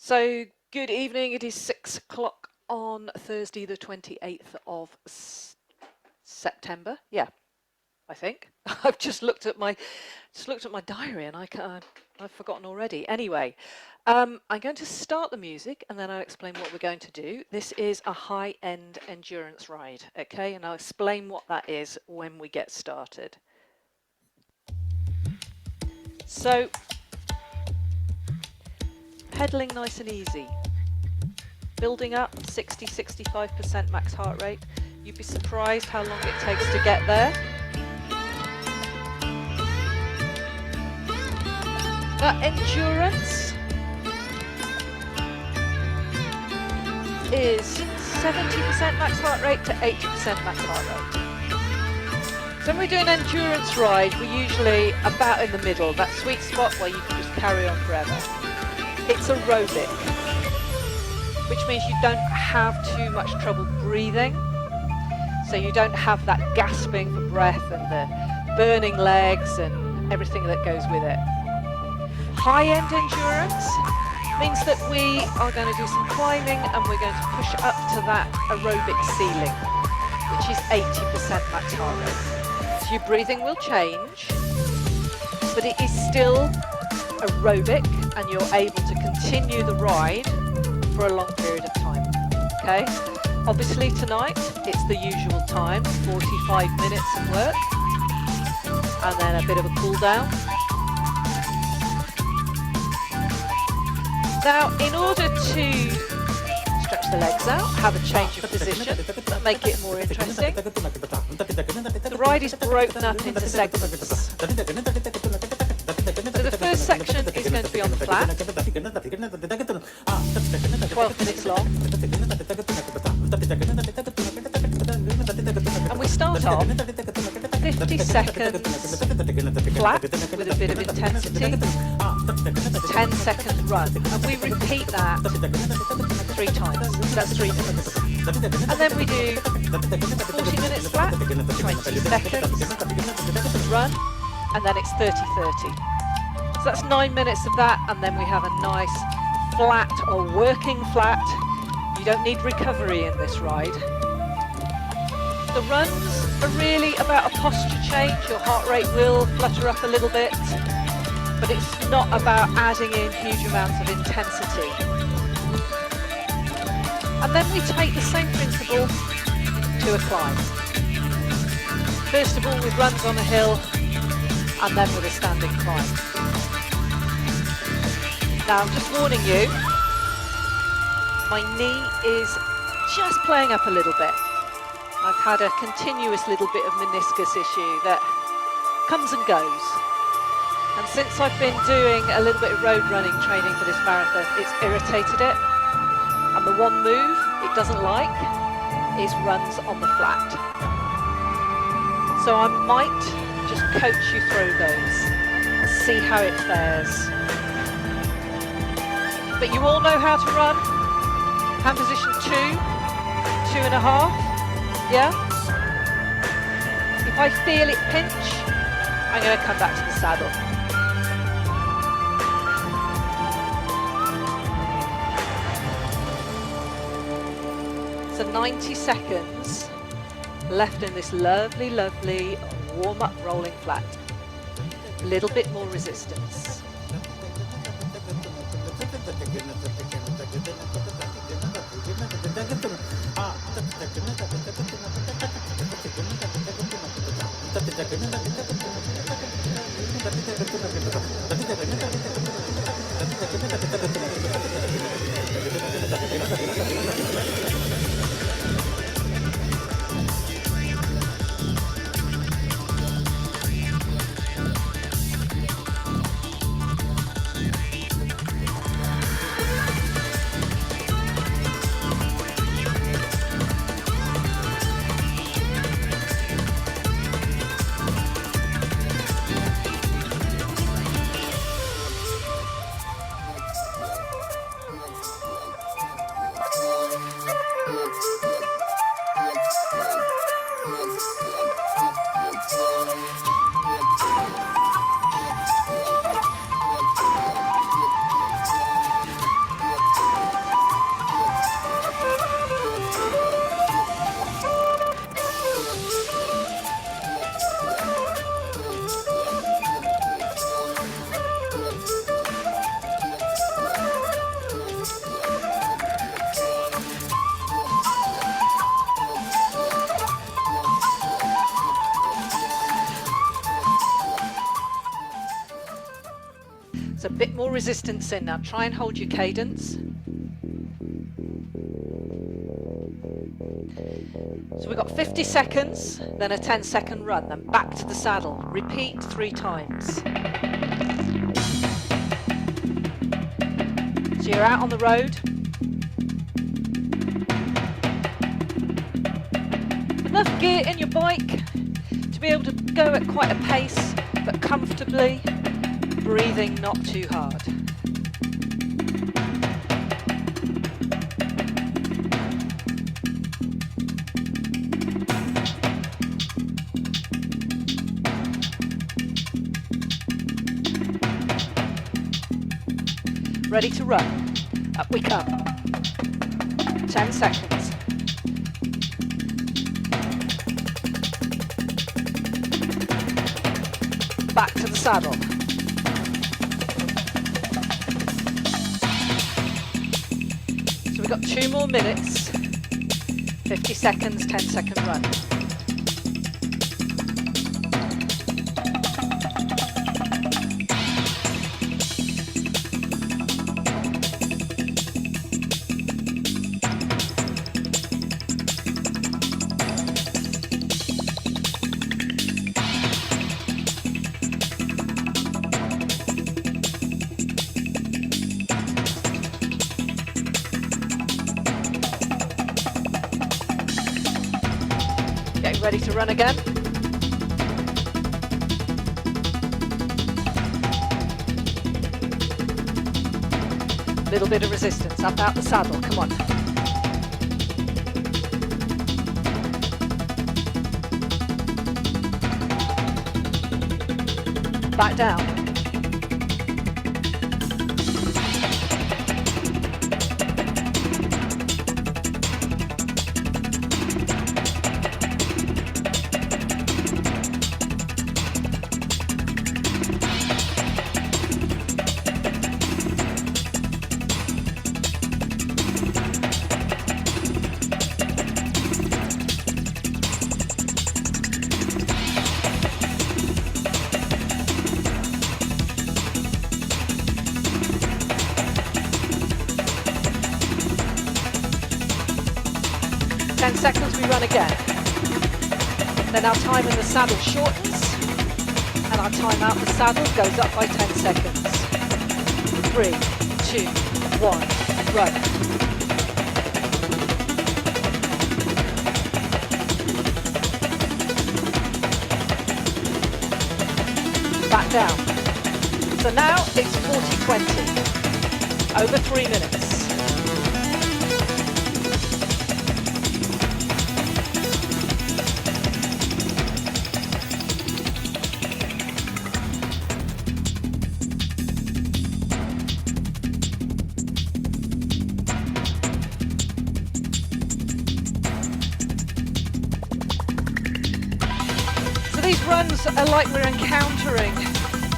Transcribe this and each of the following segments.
So, good evening. It is 6 o'clock on Thursday, the 28th of September. Yeah, I think. I've just looked at my diary and I've forgotten already. Anyway, I'm going to start the music and then I'll explain what we're going to do. This is a high-end endurance ride, okay? And I'll explain what that is when we get started. So, pedaling nice and easy. Building up 60-65% max heart rate. You'd be surprised how long it takes to get there. That endurance is 70% max heart rate to 80% max heart rate. So when we do an endurance ride, we're usually about in the middle, that sweet spot where you can just carry on forever. It's aerobic, which means you don't have too much trouble breathing. So you don't have that gasping for breath and the burning legs and everything that goes with it. High-end endurance means that we are going to do some climbing and we're going to push up to that aerobic ceiling, which is 80% max heart rate. So your breathing will change, but it is still aerobic and you're able to continue the ride for a long period of time, okay? Obviously tonight, it's the usual time, 45 minutes of work, and then a bit of a cool down. Now, in order to stretch the legs out, have a change of position, make it more interesting, the ride is broken up into segments. So the first section is going to be on the flat, 12 minutes long, and we start off 50 seconds flat with a bit of intensity, 10 seconds run, and we repeat that 3 times, that's 3 minutes. And then we do 40 minutes flat, 20 seconds run, and then it's 30-30. So that's 9 minutes of that, and then we have a nice flat or working flat. You don't need recovery in this ride. The runs are really about a posture change. Your heart rate will flutter up a little bit, but it's not about adding in huge amounts of intensity. And then we take the same principle to a climb. First of all with runs on a hill, and then with a standing climb. Now I'm just warning you, my knee is just playing up a little bit. I've had a continuous little bit of meniscus issue that comes and goes. And since I've been doing a little bit of road running training for this marathon, it's irritated it. And the one move it doesn't like is runs on the flat. So I might just coach you through those and see how it fares. But you all know how to run. Hand position 2, 2.5. Yeah? If I feel it pinch, I'm going to come back to the saddle. So 90 seconds left in this lovely, lovely warm-up rolling flat. A little bit more resistance. more resistance in now. Try and hold your cadence. So we've got 50 seconds, then a 10-second run, then back to the saddle. Repeat 3 times. So you're out on the road. Enough gear in your bike to be able to go at quite a pace, but comfortably, breathing not too hard. Ready to run. Up we come. 10 seconds. Back to the saddle. So we've got 2 more minutes. 50 seconds, 10-second run. Getting ready to run again. Little bit of resistance, up out the saddle, come on. Back down. Seconds we run again. Then our time in the saddle shortens and our time out the saddle goes up by 10 seconds. 3, 2, 1, run. Back down. So now it's 40-20. Over 3 minutes. These runs are like we're encountering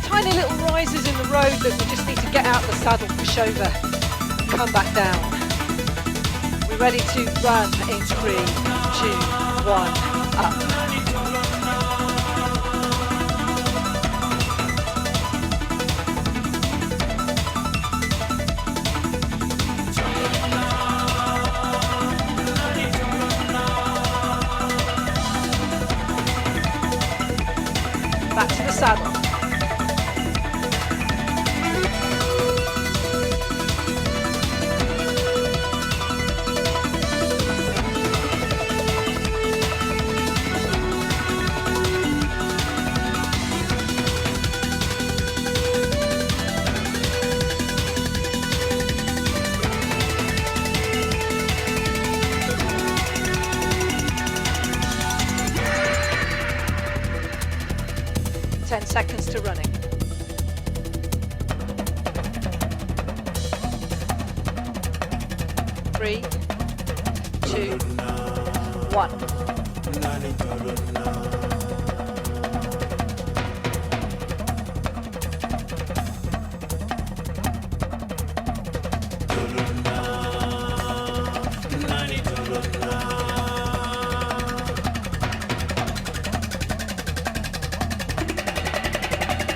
tiny little rises in the road that we just need to get out the saddle, push over, and come back down. We're ready to run in 3, 2, 1, up. Back to the saddle. Seconds to running. 3, 2, 1.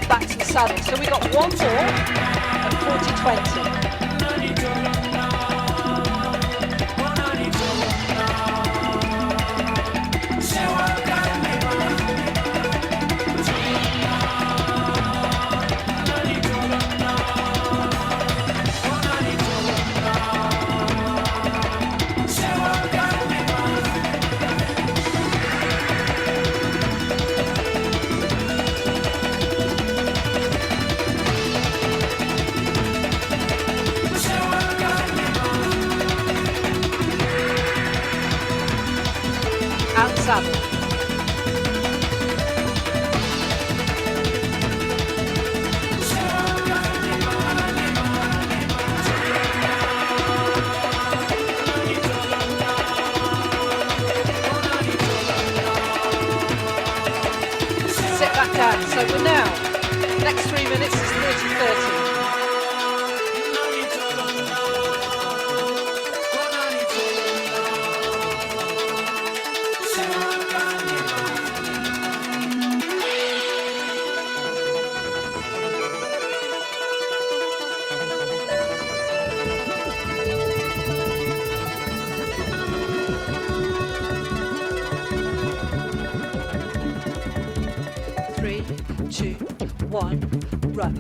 Back to the saddle. So we got 1 more. Out saddle. Sit back down. So we're now, next 3 minutes is 30-30. Three, two, one, run.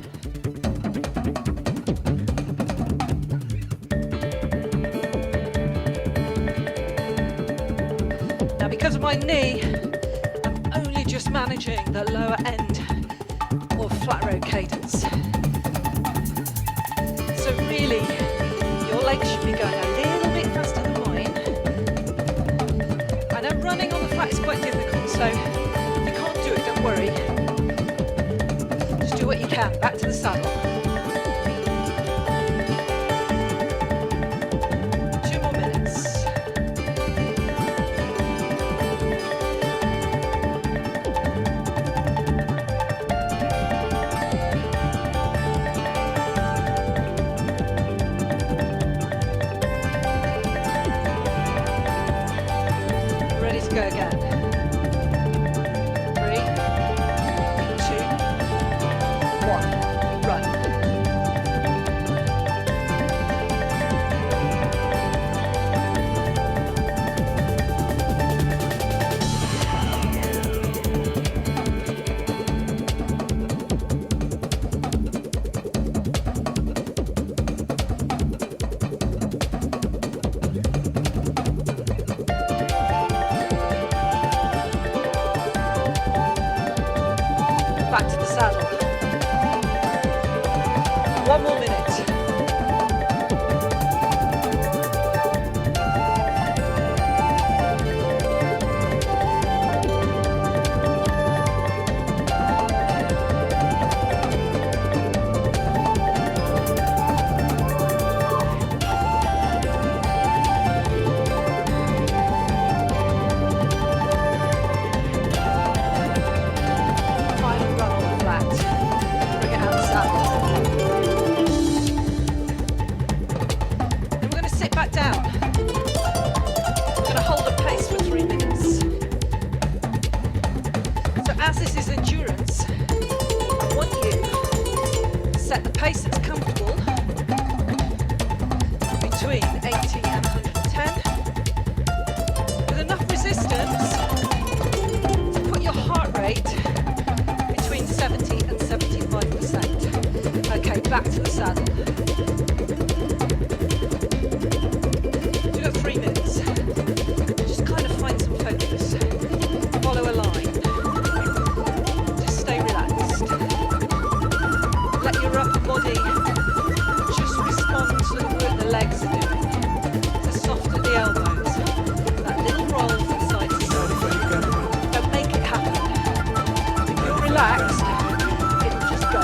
Now because of my knee, I'm only just managing the lower end of flat road cadence. So really, your legs should be going a little bit faster than mine. I know running on the flat is quite difficult, so if you can't do it, don't worry. Just do what you can. Back to the saddle. 2 more minutes. Ready to go again. 3, 2, 1, run. Back to the saddle. 1 more minute. Final run on the flat. Bring it out the saddle. Then we're going to sit back down. We're going to hold a pace for 3 minutes. So as this is endurance, I want you to set the pace that's comfortable between 80 and 110 with enough resistance to put your heart rate between 70 and 75%. Okay, back to the saddle. You've got 3 minutes. Just kind of find some focus. Follow a line. Just stay relaxed. Let your upper body just respond to the work the legs are doing. To soften the elbows. That little roll from side to side. Don't make it happen. If you're relaxed, it'll just go.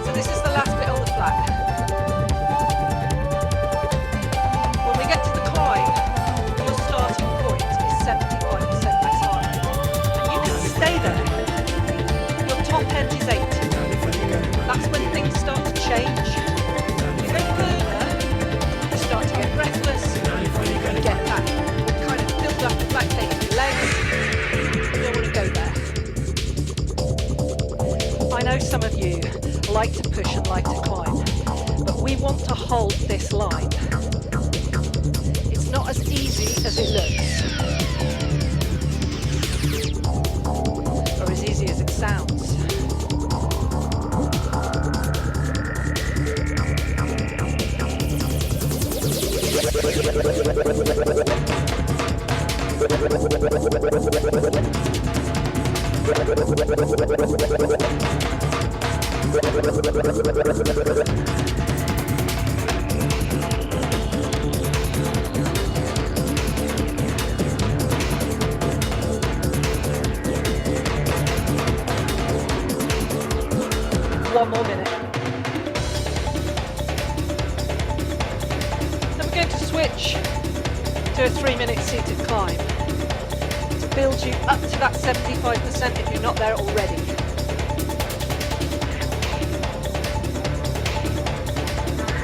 So this is the last bit on the flat. When we get to the climb, your starting point is 75% max heart rate. lactating your legs. You don't want to go there. I know some of you like to push and like to climb, but we want to hold this line. It's not as easy as it looks, or as easy as it sounds. One more minute. Then we're going to switch to a 3-minute seated climb to build you up to that 75% if you're not there already.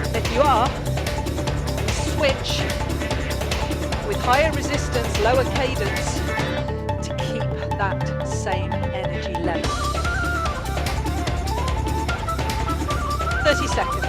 And if you are, switch with higher resistance, lower cadence to keep that same energy level. 30 seconds.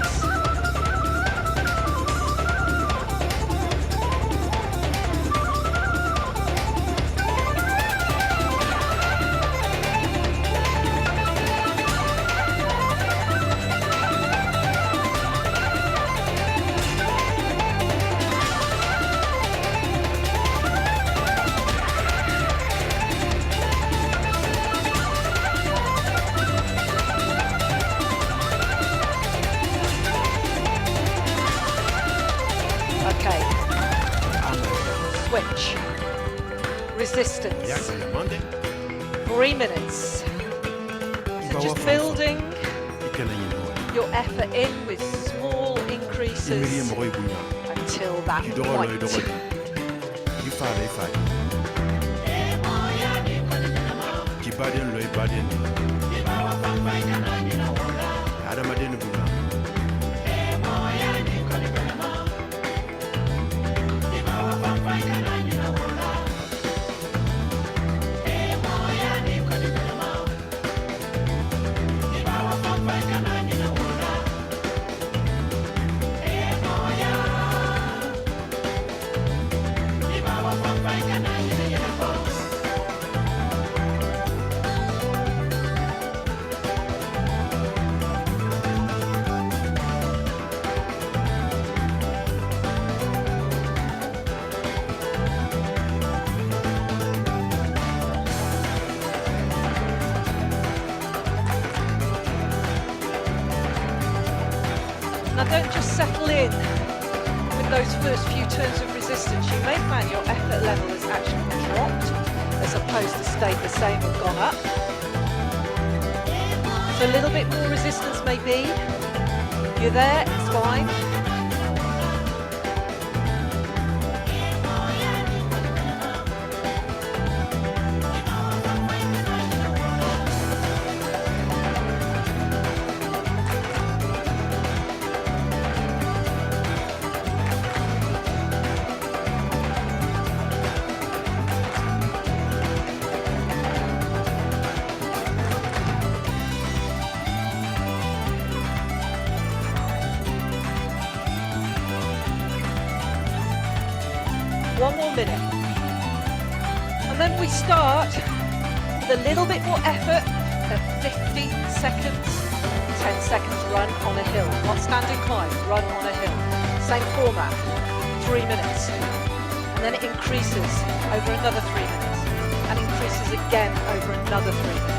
Switch. Resistance. 3 minutes. So just building your effort in with small increases until that point. Now don't just settle in with those first few turns of resistance. You may find your effort level has actually dropped as opposed to stayed the same or gone up. So a little bit more resistance maybe. You're there, it's fine. One more minute. And then we start with a little bit more effort at 50 seconds, 10 seconds run on a hill. Not standing climb, run on a hill. Same format, 3 minutes. And then it increases over another 3 minutes. And increases again over another 3 minutes.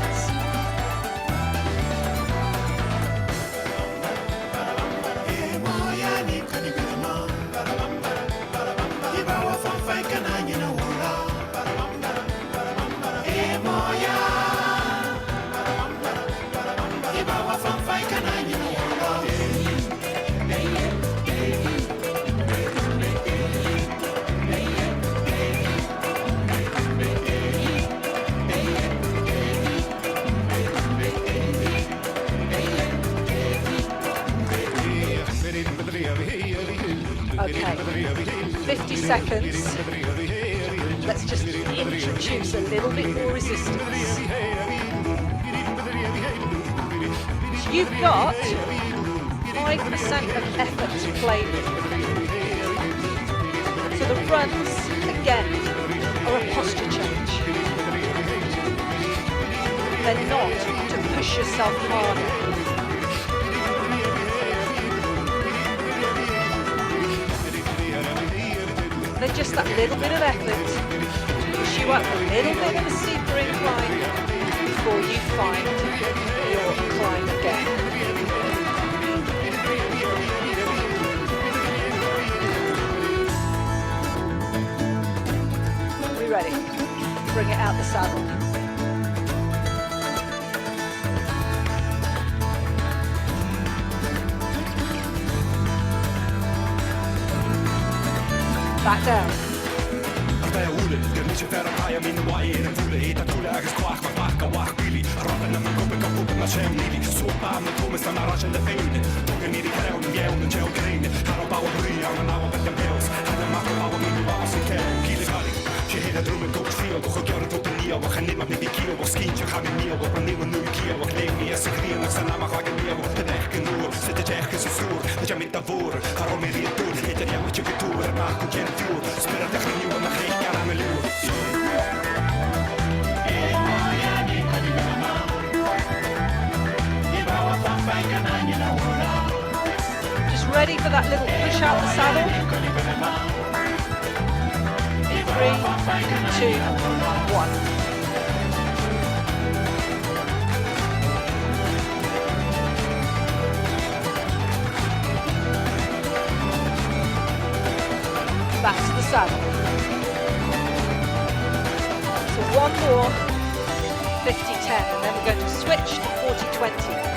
Okay, 50 seconds. Let's let's just introduce a little bit more resistance. So you've got 5% of effort to play with. So the runs, again, are a posture change. They're not to push yourself harder. They're just that little bit of effort to push you up a little bit of a steeper incline before you find your climb again. Are we ready? Bring it out the saddle. Back down. Just ready for that little push out the saddle. 3, 2, 1. Back to the saddle. So one more 50-10, and then we're going to switch to 40-20.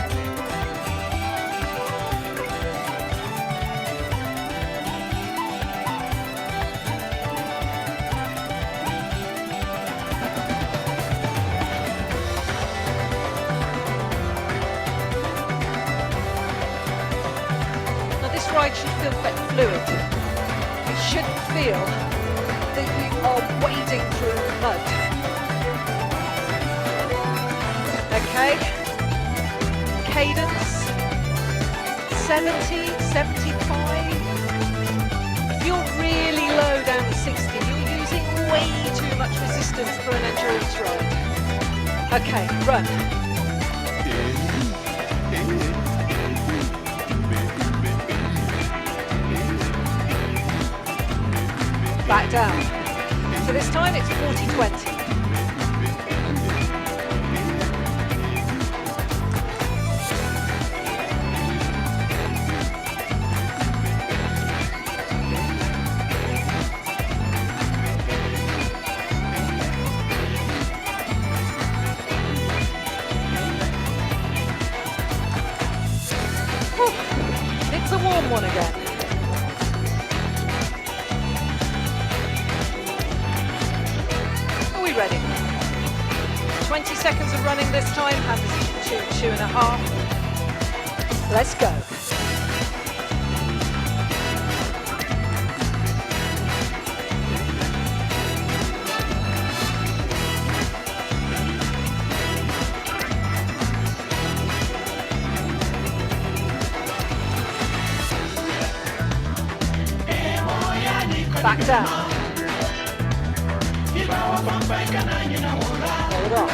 Now this ride should feel quite fluid. You shouldn't feel that you are wading through mud. Okay, cadence, 70, 75. If you're really low down to 60, you're using way too much resistance for an endurance ride. Okay, run. Back down. So this time it's 40-20. It's a warm one again. Are we ready? 20 seconds of running this time, hand position 2, 2.5. Let's go. Back down. Hold on.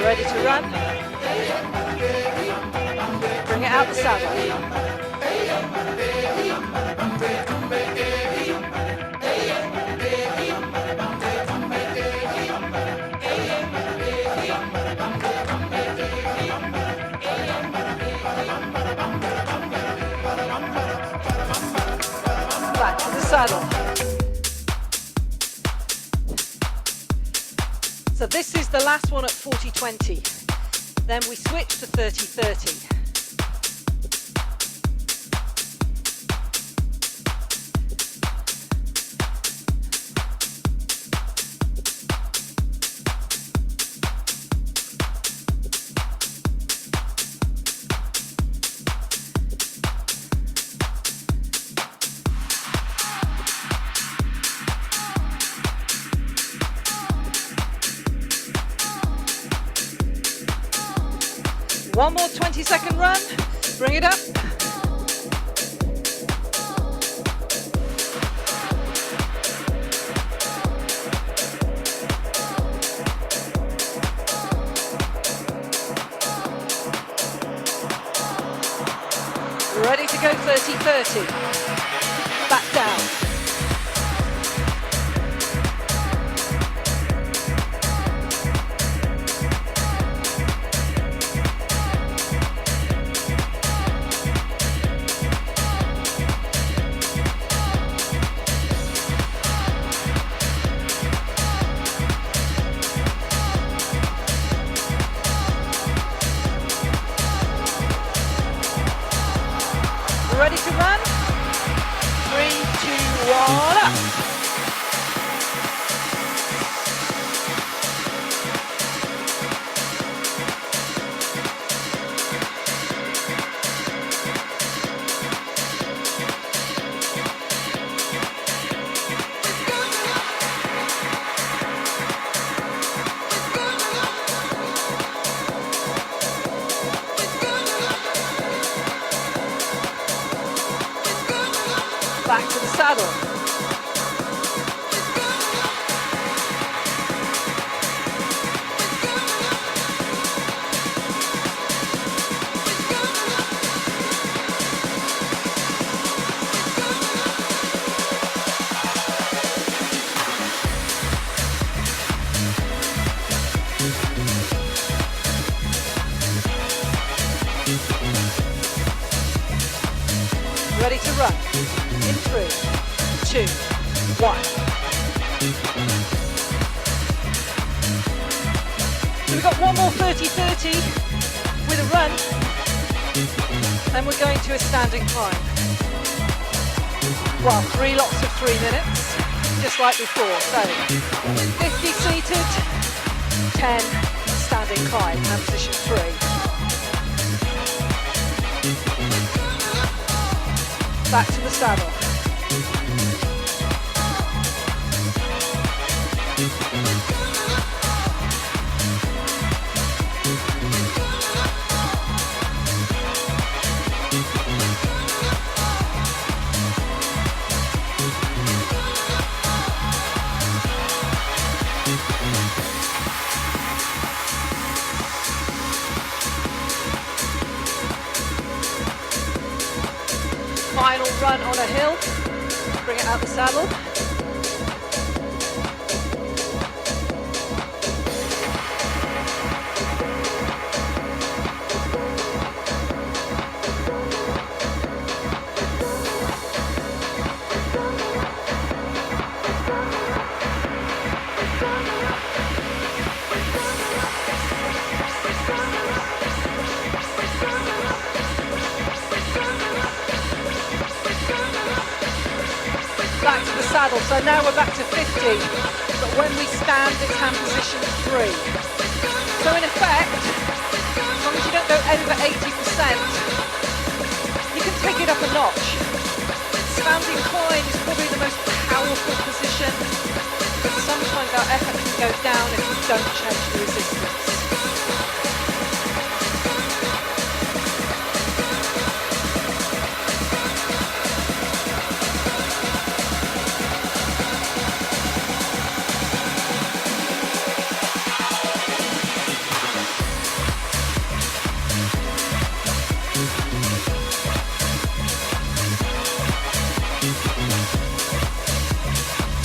Ready to run? Bring it out the saddle. Back to the saddle. So this is the last one at 40-20. Then we switch to 30-30. One more 20-second run, bring it up. Ready to go 30-30. Back down. Ready to run? 3, 2, 1, up. Back to the saddle. Ready to run. In 3, 2, 1. So we've got one more 30-30 with a run, and we're going to a standing climb. Well, 3 lots of 3 minutes, just like before. So 50 seated, 10 standing climb, and position 3. Back to the saddle. Final run on a hill, bring it out the saddle. Back to the saddle, so now we're back to 50, but when we stand it's hand position 3. So in effect, as long as you don't go over 80%, you can take it up a notch. Standing climb is probably the most powerful position, but sometimes our effort can go down if we don't change the resistance.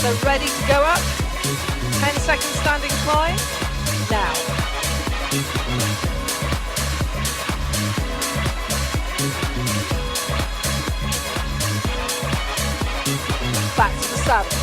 So ready to go up, 10-second standing climb, now. Back to the saddle.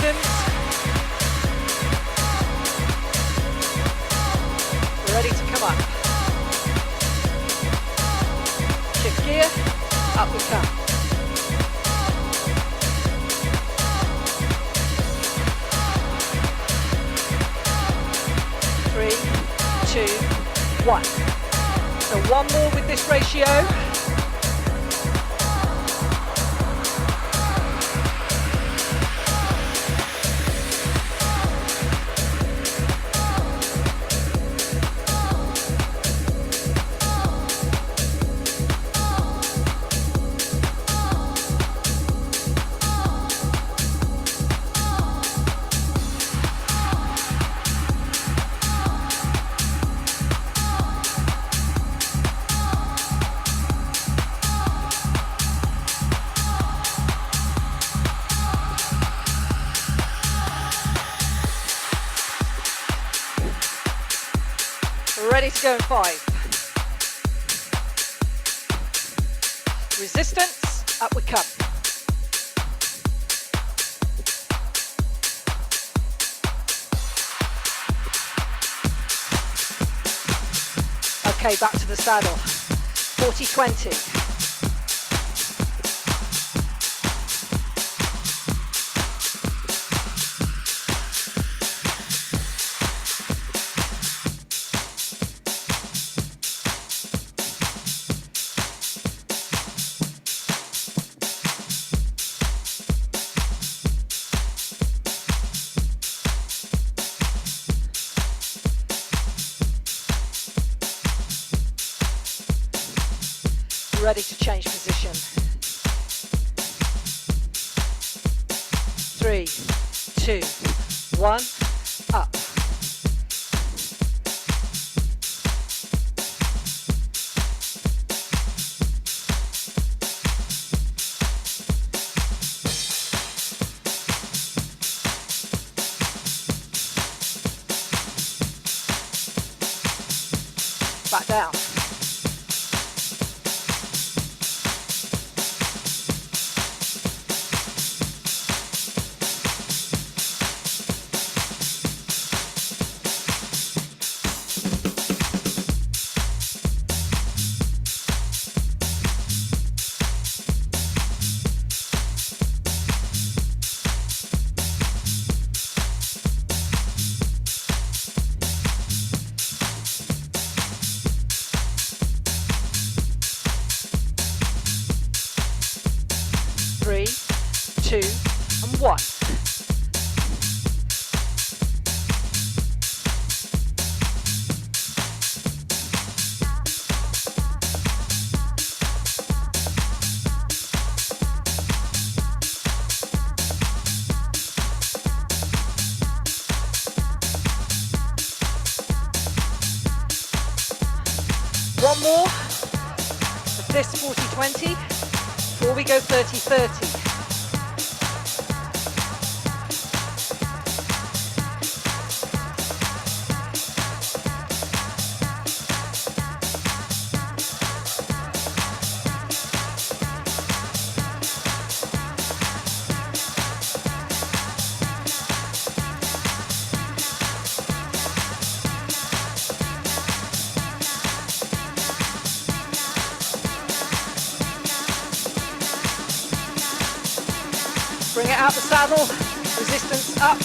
positions. We're ready to come up. Shift gear, up we come. Three, two, one. So one more with this ratio. Ready to go in 5. Resistance, up we come. Okay, back to the saddle. 40-20. Ready to change position. 3, 2, 1, up. Back down. Three, two, and 1. One more of this 40-20 before we go 30-30. Bring it out the saddle, resistance up.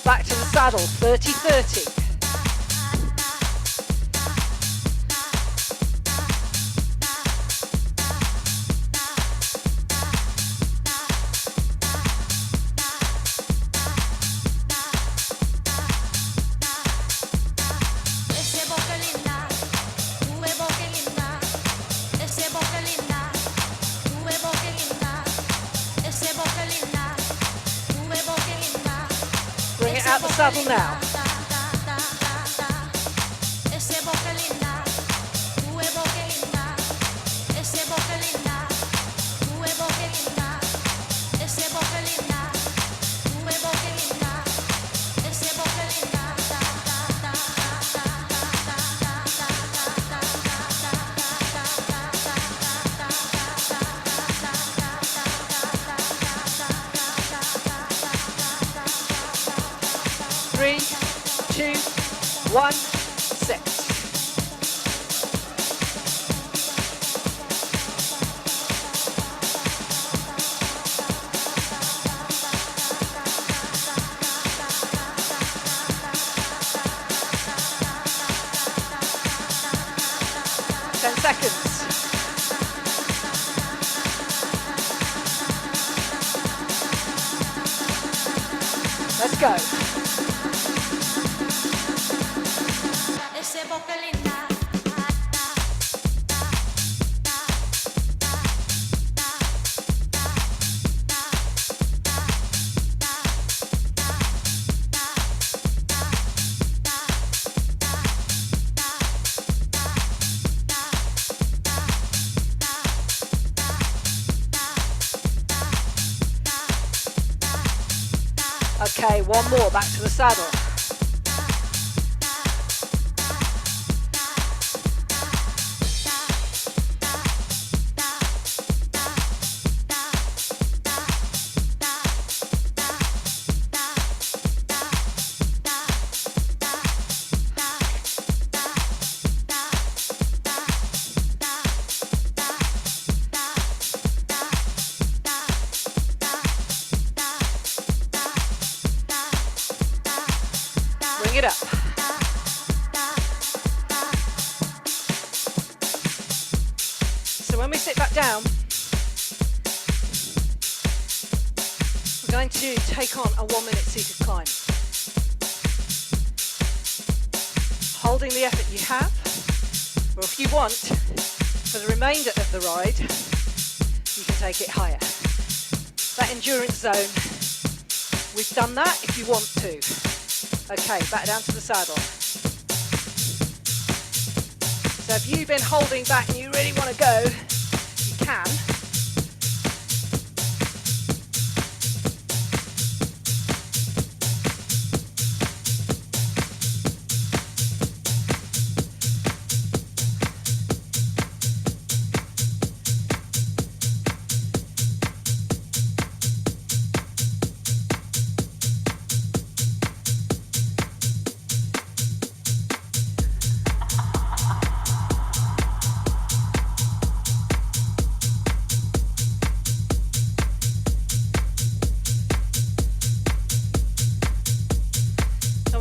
Back to the saddle, 30-30. Bring it out the saddle now. 1, 6. Seconds. Let's go. Okay, one more, back to the saddle. Bring it up. So when we sit back down, we're going to take on a 1 minute seated climb. Holding the effort you have, or if you want, for the remainder of the ride, you can take it higher. That endurance zone, we've done that if you want to. Okay, back down to the saddle. So if you've been holding back and you really want to go, you can.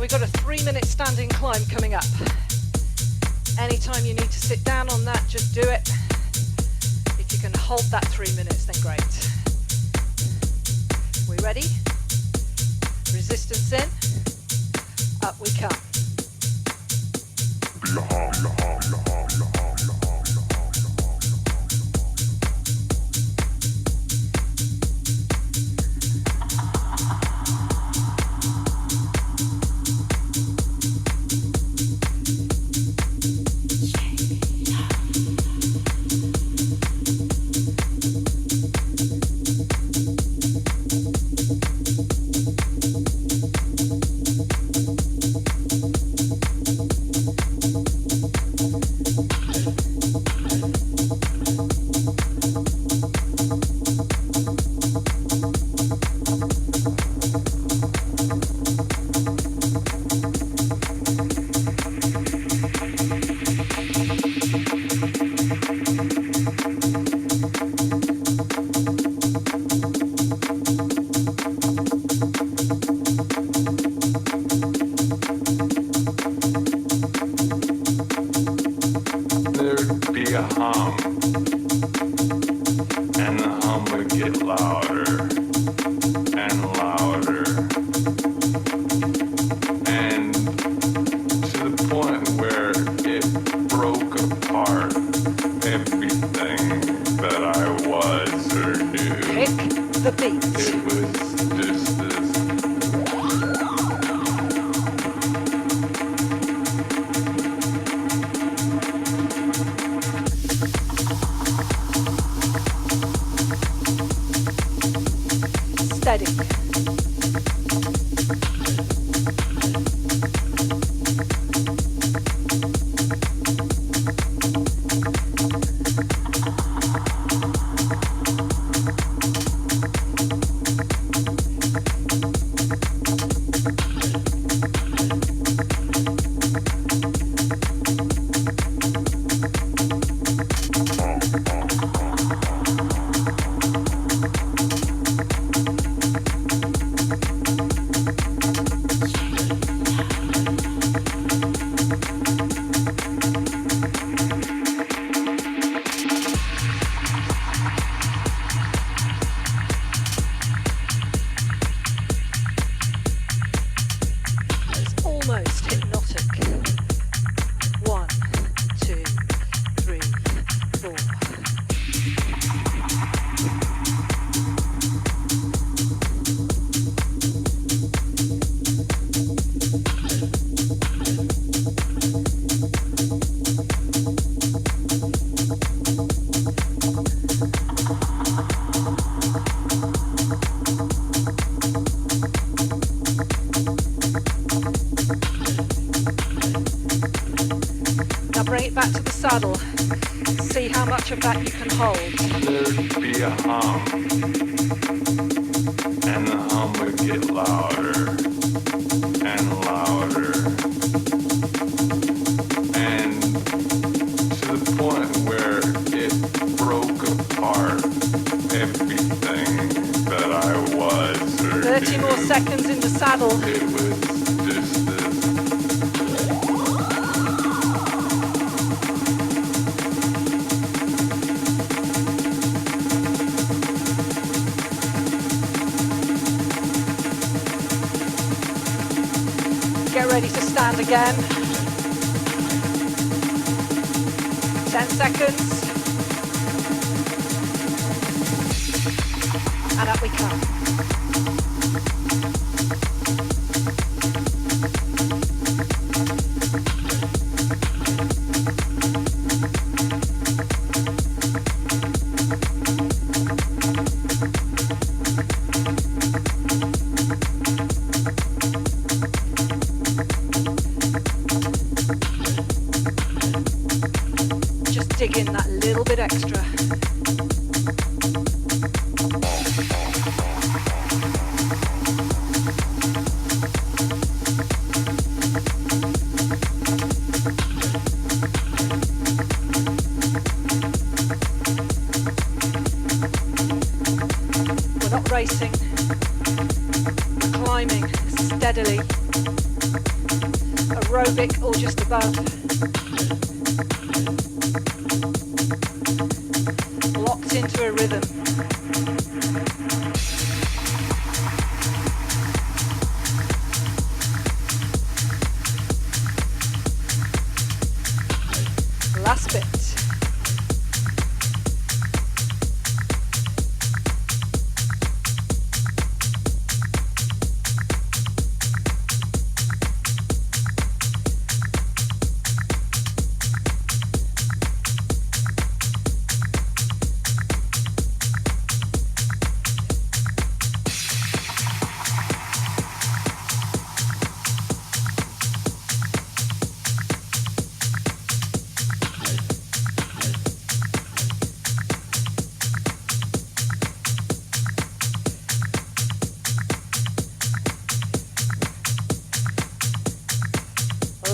We've got a 3-minute standing climb coming up. Anytime you need to sit down on that, just do it. If you can hold that 3 minutes, then great. We ready? Resistance in. Up we come. Bring it back to the saddle. See how much of that you can hold. There'd be a hum, and the hum would get louder and louder, and to the point where it broke apart everything that I was or 30 knew. more seconds in the saddle. It was just this. Get ready to stand again. 10 seconds. And up we come. Just dig in that little bit extra. We're not racing, we're climbing steadily, aerobic or just above. Locked into a rhythm. Last bit.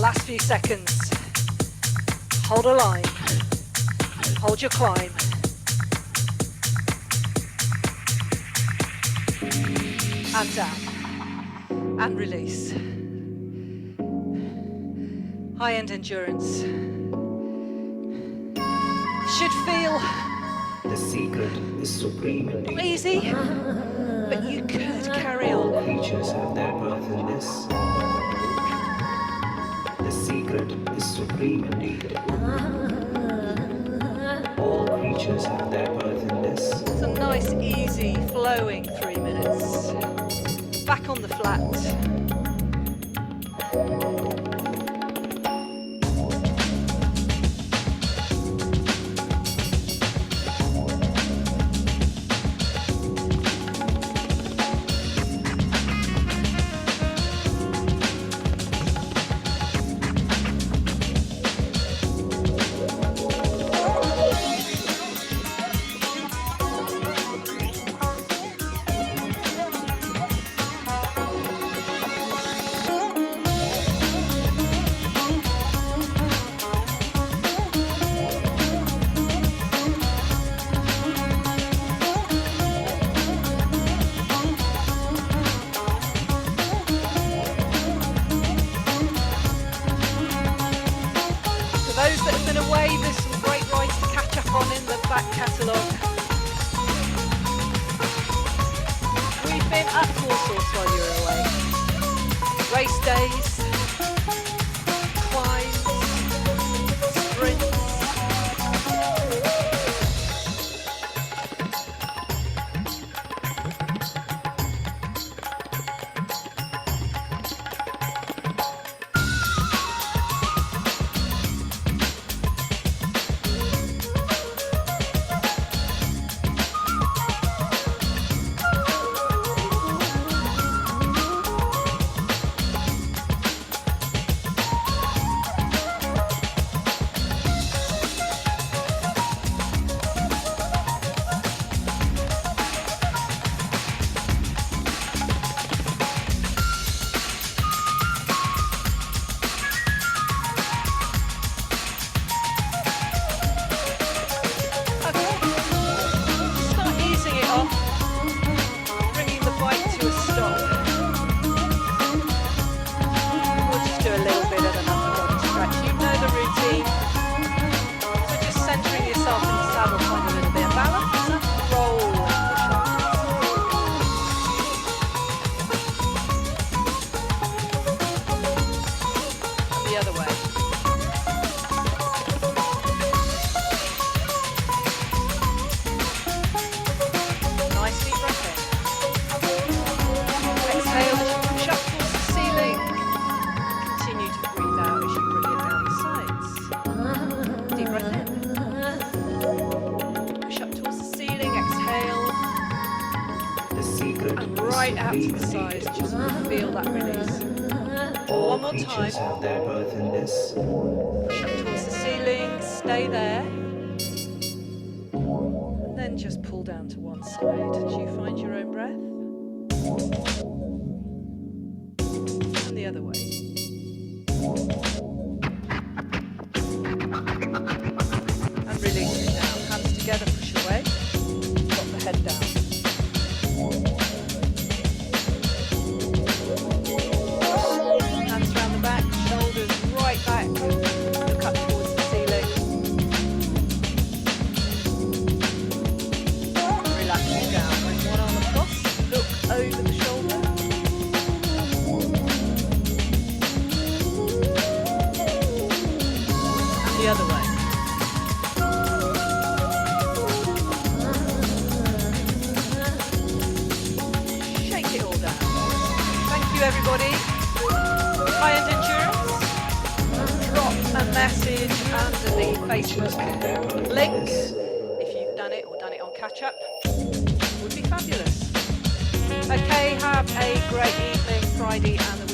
Last few seconds. Hold a line. Hold your climb. And down. And release. High-end endurance. Should feel The secret is supreme indeed. easy, but you could carry All on. creatures have their birth in this. The secret is supreme indeed. All creatures have their birth in this. It's a nice, easy, flowing 3 minutes. Back on the flat. Those that have been away, there's some great rides to catch up on in the back catalogue. We've been at all sorts while you were away. Race days, climbs, sprints. it out to the sides, just feel that release. All One more time. creatures have their birth in this. Push up towards the ceiling, stay there. And then just pull down to one side. Do you find your own breath? And the other way. And release it down. Hands together, push away. Drop the head down. Hands around the back, shoulders right back. Look up towards the ceiling. Relaxing down. Bring one arm across. Look over the shoulder. And the other way. Shake it all down. Thank you, everybody. Highend Endurace. Drop a message under the Facebook link if you've done it or done it on catch up. Would be fabulous. Okay, have a great evening, Friday and the